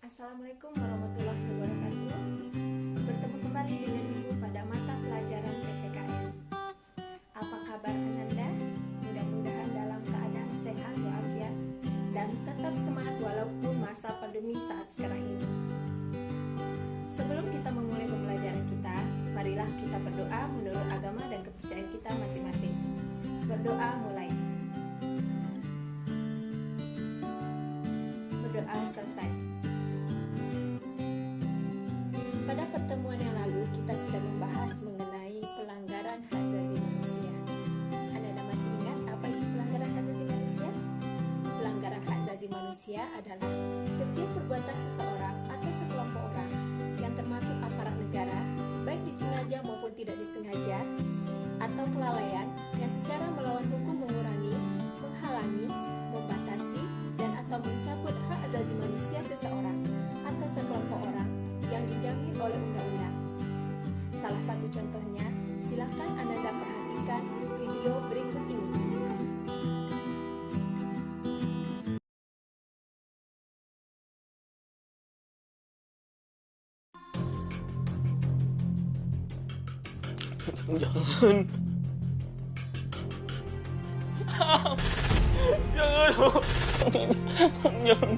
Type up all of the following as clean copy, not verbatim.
Assalamualaikum warahmatullahi wabarakatuh. Bertemu kembali dengan Ibu pada mata pelajaran PPKN. Apa kabar Ananda? Mudah-mudahan dalam keadaan sehat walafiat dan tetap semangat walaupun masa pandemi saat sekarang ini. Sebelum kita memulai pembelajaran kita, marilah kita berdoa menurut agama dan kepercayaan kita masing-masing. Berdoa mulai. Berdoa selesai. Pada pertemuan yang lalu, kita sudah membahas mengenai pelanggaran hak asasi manusia. Anda masih ingat apa itu pelanggaran hak asasi manusia? Pelanggaran hak asasi manusia adalah setiap perbuatan seseorang atau sekelompok orang yang termasuk aparat negara, baik disengaja maupun tidak disengaja, atau kelalaian yang secara melawan hukum mengurangi, menghalangi, membatasi, dan atau mencabut hak asasi manusia seseorang atau sekelompok orang yang dijamin oleh undang-undang. Salah satu contohnya, silakan Anda perhatikan video berikut ini. Jangan. Jangan. Jangan.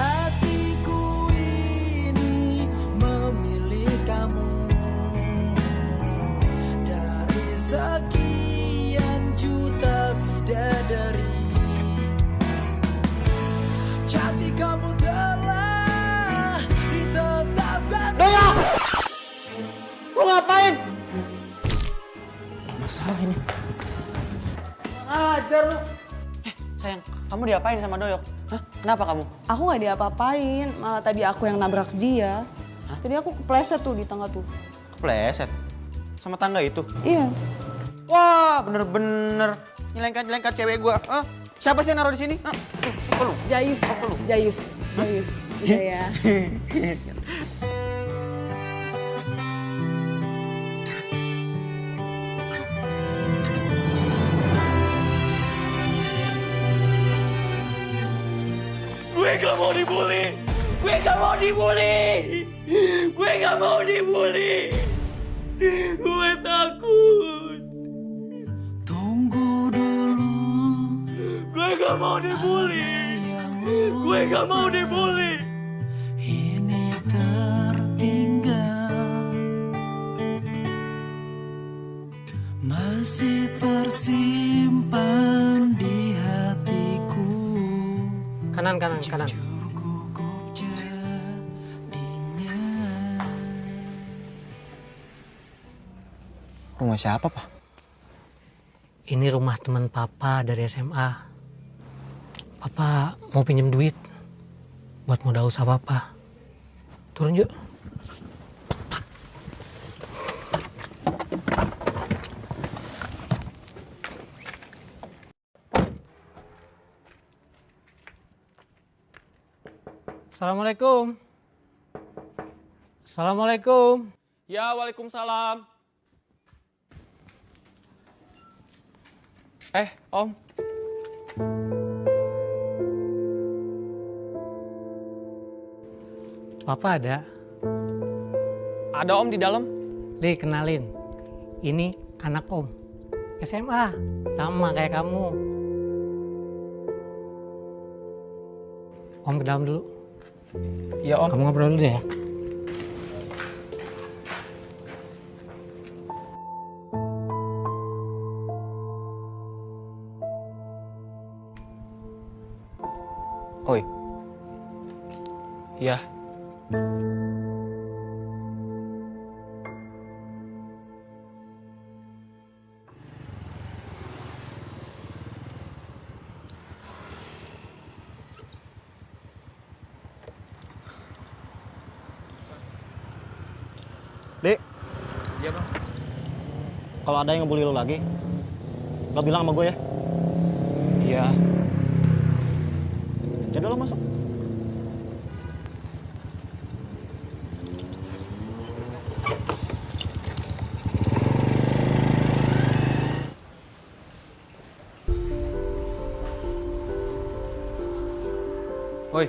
Hatiku ini memilih kamu. Dari sekian juta bidadari, cantik kamu telah ditetapkan. Doyo! Lu ngapain? Masalah ini. Ajar lu. Sayang, kamu diapain sama Doyok? Hah? Kenapa kamu? Aku nggak diapa-apain, malah tadi aku yang nabrak dia. Hah? Tadi aku kepleset tuh di tangga tuh. Kepleset? Sama tangga itu? Iya. Wah, bener-bener nyelengkat cewek gua. Hah? Siapa sih yang naruh di sini? Hah? Apa lu? Jayus, Apa lu? Jayus. Udah ya. Gue gak mau dibully. Gue gak mau dibully. Gue gak mau dibully. Gue takut. Tunggu dulu, Gue gak mau dibully. Gue gak mau dibully. ini tertinggal, masih tersimpan di hatiku. Kanan. Jujur gugup jadinya. Rumah siapa, Pak? Ini rumah teman Papa dari SMA. Papa mau pinjam duit buat modal usaha Papa. Turun yuk. Assalamualaikum. Assalamualaikum. Ya, waalaikumsalam. Om. Papa ada? Ada Om di dalam. Deh, kenalin. Ini anak Om. SMA, sama kayak kamu. Om ke dalam dulu. Ya, Om. Kamu ngobrol dulu deh ya. Oi. Ya. Dik, Iya, Bang. kalau ada yang ngebully lo lagi, lo bilang sama gue ya. Iya. Jadi lo masuk. Oi.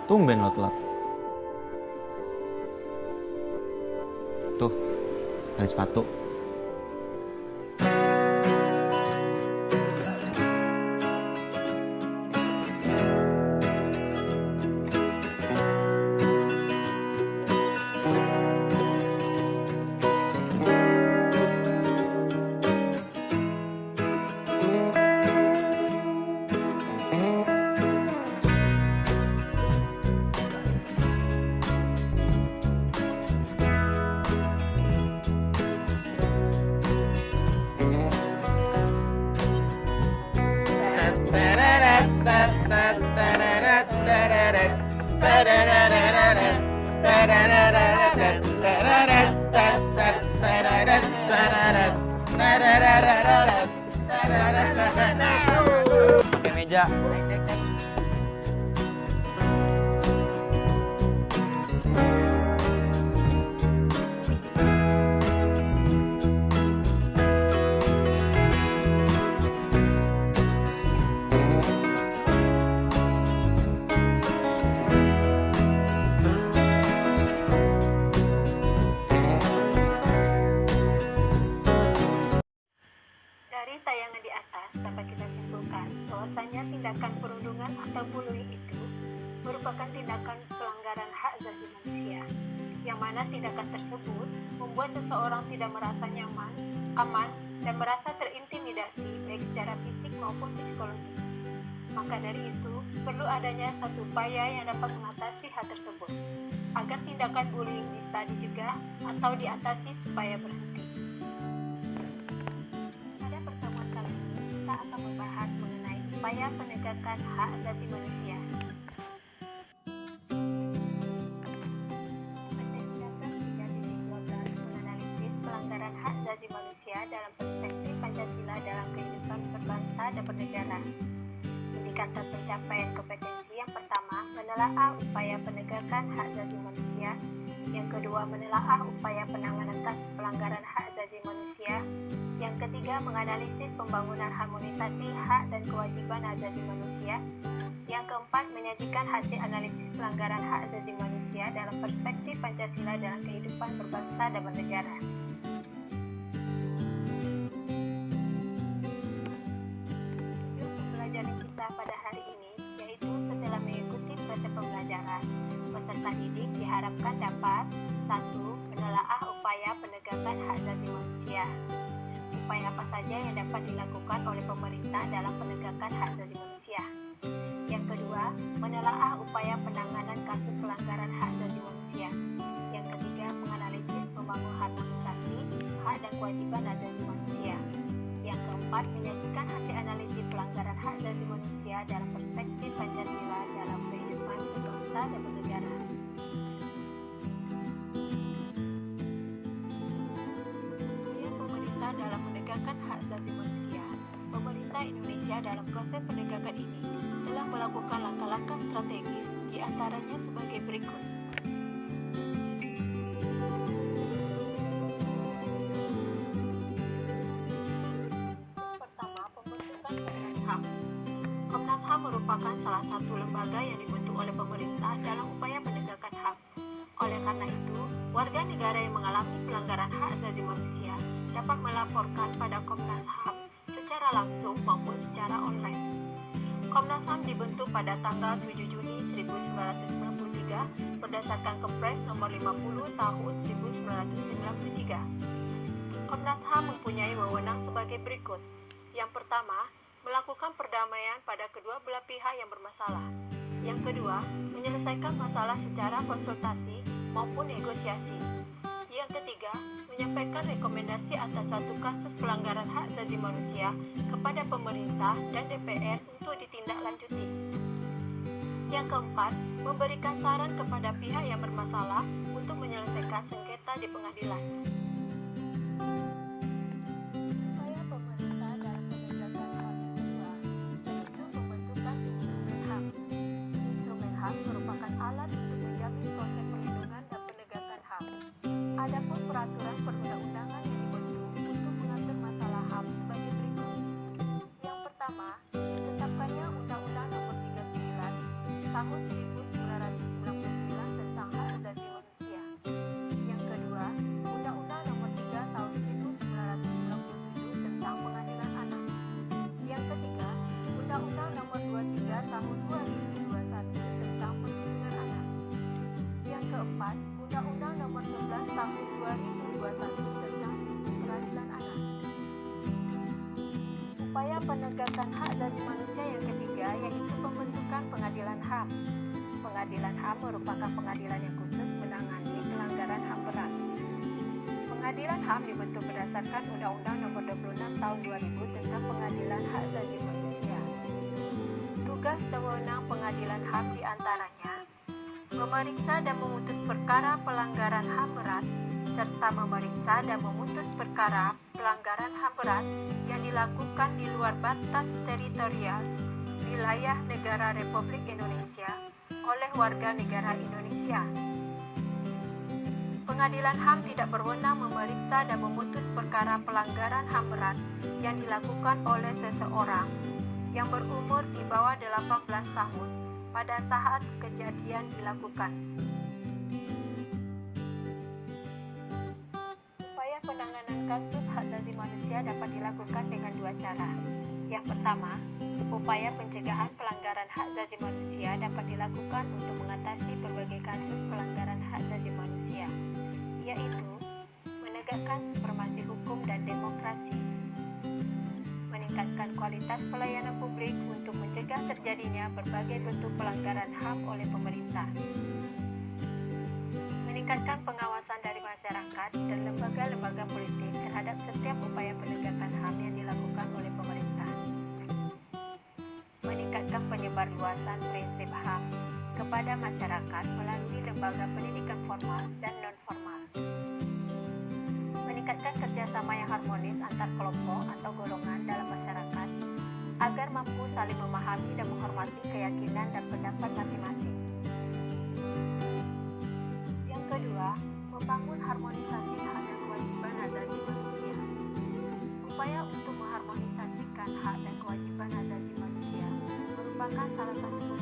Tumben lo telat. Tuh, tali sepatu. Pakai meja. Dari tayangan di atas dapat kita simpulkan bahwasanya tindakan perundungan atau bullying itu merupakan tindakan pelanggaran hak asasi manusia, yang mana tindakan tersebut membuat seseorang tidak merasa nyaman, aman, dan merasa terintimidasi baik secara fisik maupun psikologi. Maka dari itu, perlu adanya satu upaya yang dapat mengatasi hal tersebut, agar tindakan bullying bisa dicegah atau diatasi supaya berhenti. Pada pertemuan kali ini, kita akan membahas mengenai upaya penegakan hak asasi manusia. Berdasarkan 3.12 menganalisis pelanggaran hak asasi manusia dalam perspektif Pancasila dalam kehidupan berbangsa dan bernegara. Indikator pencapaian kompetensi yang pertama menelaah upaya penegakan hak asasi manusia, yang kedua menelaah upaya penanganan kasus pelanggaran hak asasi manusia, yang ketiga menganalisis pembangunan harmonisasi hak dan kewajiban hak asasi manusia, yang keempat menyajikan hasil analisis pelanggaran hak asasi manusia dalam perspektif Pancasila dalam kehidupan berbangsa dan bernegara. Pembelajaran kita pada hari ini yaitu setelah mengikuti proses pembelajaran, peserta didik diharapkan dapat 1. Menelaah upaya penegakan hak asasi manusia. Upaya apa saja yang dapat dilakukan oleh pemerintah dalam penegakan hak asasi manusia. Yang kedua, menelaah upaya penanganan kasus pelanggaran hak asasi manusia. Yang ketiga, menganalisis pembangunan harmonisasi hak dan kewajiban hak asasi manusia. Yang keempat, menyajikan hasil analisis pelanggaran hak asasi manusia dalam perspektif Pancasila dalam kehidupan berbangsa dan bernegara. Upaya pemerintah dalam menegakkan hak asasi manusia. Pemerintah Indonesia dalam proses penegakan ini telah melakukan langkah-langkah strategis, di antaranya sebagai berikut. Pertama, pembentukan Komnas HAM. Komnas HAM merupakan salah satu lembaga yang dibentuk oleh pemerintah dalam upaya penegakan HAM. Oleh karena itu, warga negara yang mengalami pelanggaran hak asasi manusia dapat melaporkan pada Komnas HAM secara langsung maupun secara online. Komnas HAM dibentuk pada tanggal 7 Juni 1993 berdasarkan Kepres nomor 50 tahun 1993. Komnas HAM mempunyai wewenang sebagai berikut. Yang pertama, melakukan perdamaian pada kedua belah pihak yang bermasalah. Yang kedua, menyelesaikan masalah secara konsultasi maupun negosiasi. Yang ketiga, menyampaikan rekomendasi atas suatu kasus pelanggaran hak asasi manusia kepada pemerintah dan DPR untuk ditindaklanjuti. Yang keempat, memberikan saran kepada pihak yang bermasalah untuk menyelesaikan sengketa di pengadilan. Upaya pemerintah dalam penegakan HAM yang kedua, yaitu pembentukan instrumen HAM. Instrumen HAM merupakan alat untuk menjamin proses perlindungan dan penegakan HAM. Adapun peraturan perundang-undangan yang dibentuk untuk mengatur masalah HAM sebagai berikut. Yang pertama, ditetapkannya Undang-Undang Nomor 39 Tahun 1999 tentang hak asasi manusia. Yang kedua, Undang-Undang Nomor 3 Tahun 1997 tentang pengadilan anak. Yang ketiga, Undang-Undang Nomor 23 Tahun 2021 tentang perlindungan anak. Yang keempat, Undang-Undang Nomor 11 Tahun 2021 tentang sistem peradilan anak. Upaya penegakan hak asasi manusia yang ketiga yaitu pembentukan Pengadilan HAM. Pengadilan HAM merupakan pengadilan yang khusus menangani pelanggaran HAM berat. Pengadilan HAM dibentuk berdasarkan Undang-Undang Nomor 26 Tahun 2000 tentang Pengadilan Hak Asasi Manusia. Tugas dan wewenang Pengadilan HAM diantaranya memeriksa dan memutus perkara pelanggaran HAM berat, serta memeriksa dan memutus perkara pelanggaran HAM berat yang dilakukan di luar batas teritorial wilayah negara Republik Indonesia oleh warga negara Indonesia. Pengadilan HAM tidak berwenang memeriksa dan memutus perkara pelanggaran HAM berat yang dilakukan oleh seseorang yang berumur di bawah 18 tahun pada saat kejadian dilakukan. Upaya penanganan kasus hak asasi manusia dapat dilakukan dengan dua cara. Yang pertama, upaya pencegahan pelanggaran hak asasi manusia dapat dilakukan untuk mengatasi berbagai kasus pelanggaran hak asasi manusia, yaitu menegakkan supremasi hukum dan demokrasi, meningkatkan kualitas pelayanan publik untuk mencegah terjadinya berbagai bentuk pelanggaran HAM oleh pemerintah, meningkatkan pengawasan dari masyarakat dan lembaga-lembaga politik terhadap setiap upaya penegakan HAM yang dilakukan oleh pemerintah, meningkatkan penyebarluasan prinsip HAM kepada masyarakat melalui lembaga pendidikan formal dan non-formal, meningkatkan kerjasama yang harmonis antar kelompok atau golongan dalam masyarakat agar mampu saling memahami dan menghormati keyakinan dan pendapat masing-masing. Yang kedua, membangun harmonisasi hak dan kewajiban asasi manusia. Upaya untuk mengharmonisasikan hak dan kewajiban asasi manusia merupakan salah satu